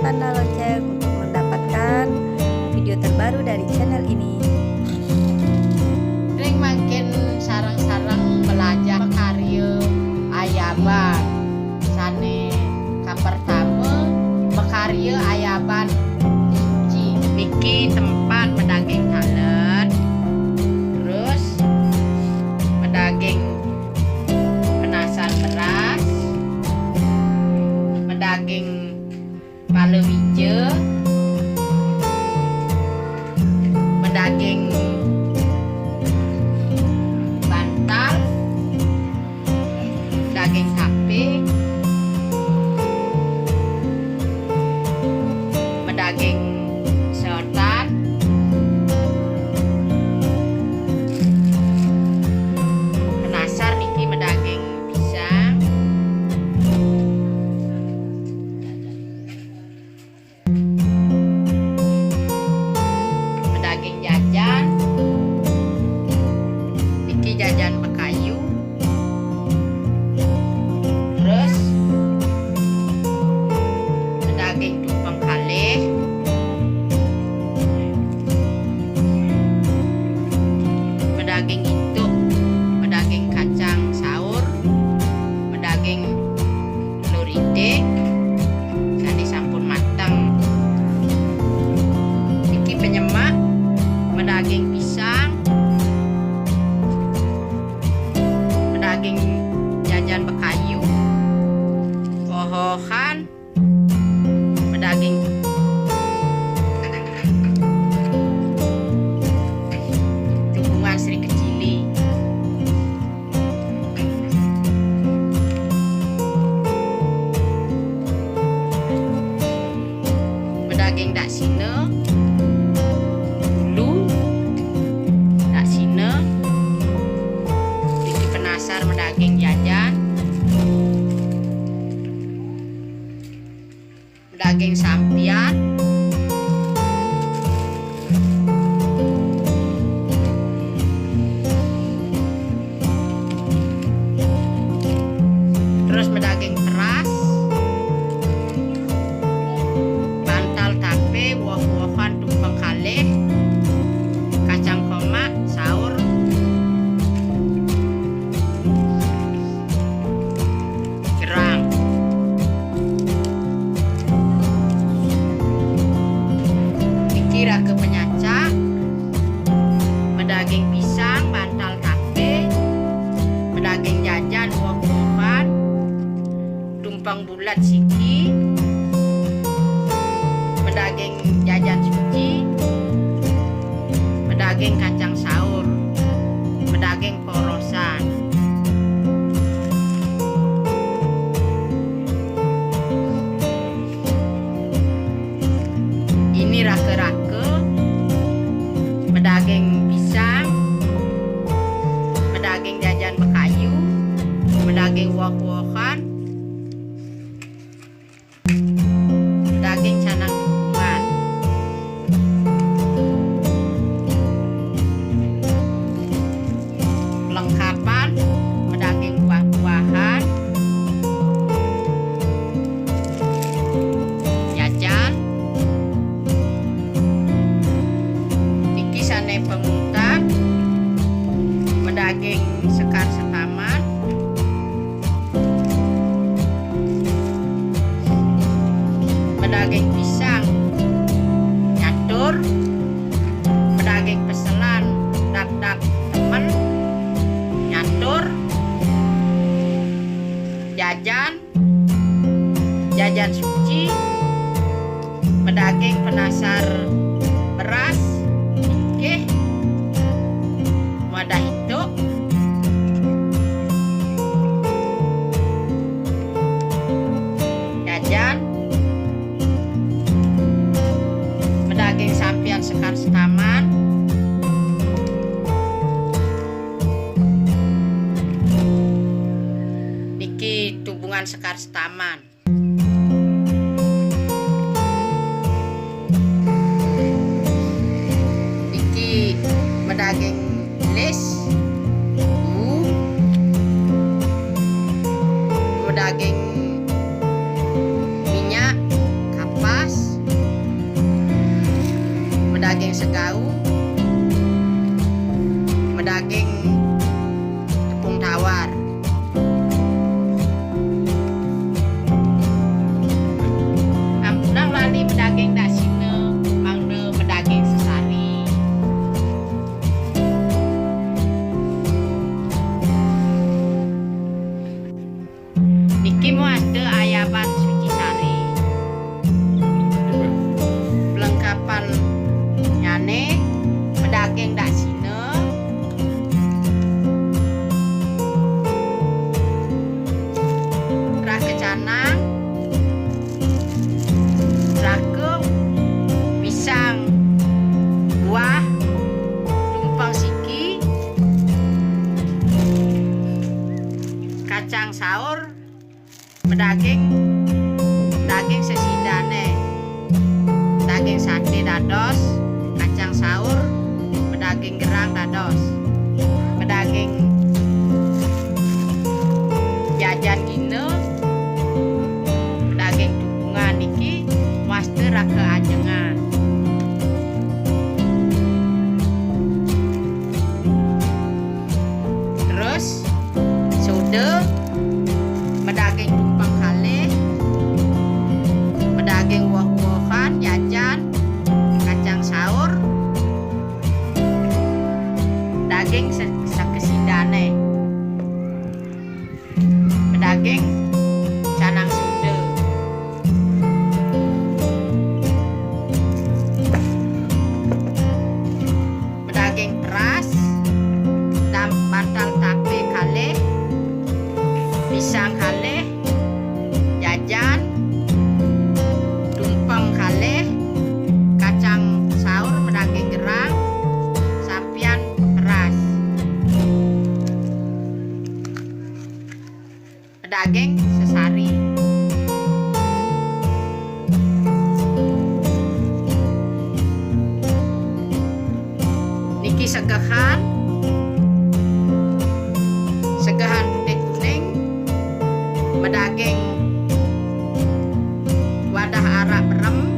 tanda lonceng untuk mendapatkan video terbaru dari channel ini. Ring makin sarang-sarang belajar karya ayaban. Sane pertama bekarya ayaban suci. Niki tempat mendaging talet. Terus mendaging penasan beras. Mendaging palawija. Mendaging bantal. Daging sapi. Daging seotan, penasar niki mendaging pisang, mendaging jajan, niki jajan bekayu, terus mendaging tumpeng kalih. Mendaging itu, mendaging kacang saur, mendaging telur itik, jadi sampun matang. Iki penyemak, mendaging pisang, mendaging jajan bekayu, pohokan, mendaging Sri Kecili, mendaging dak sine, bulu, dak sine, iki penasar mendaging jajan, mendaging sampian. Terus mendaging teras, bantal tape, woh-wohan tumpeng kalih, kacang koma, saur, gerang. Iki rake penyacak, mendaging pisang, bantal tape, mendaging jajan, woh-wohan, tumpeng bulat siki, mendaging jajan suci, mendaging kacang saur, mendaging porosan. Ini rake-rake, mendaging pisang, mendaging jajan bekayu, mendaging woh-wohan, daging canang dukungan. Lengkapan mendaging buah-buahan, jajan, niki sane pengungkap, mendaging sekar setaman, mendaging pisang nyatur, mendaging peselan dak-dak temen nyatur, jajan suci, mendaging penasar beras, oke, wadah itu, jajan, mendaging sampian sekar setaman, niki tubungan sekar setaman. Niki mendaging lis, daging minyak kapas, medaging segau, medaging tepung tawar. Ampunang lali medaging dasine, mangde medaging sesari. Niki muasde ayaban suci sari. Pelengkapan nyane medaging dasine, rake canang, rake pisang, buah, tumpang siki, kacang saur, medaging daging sesidane, daging sate dados, kacang saur, medaging gerang dados, medaging jajan gine, medaging tubungan niki muaste rake ajengan. Terus sude medaging tumpang kalih, medaging woh-wohan jajan, kacang saur, daging sakesidane, medaging canang sude. Medaging peras, dan bantal tape kalih, pisang kalih, jajan, tumpeng kalih, kacang saur medaging gerang, sampian peras, medaging sesari. Niki segehan putih kuning, medaging wadah arak berem,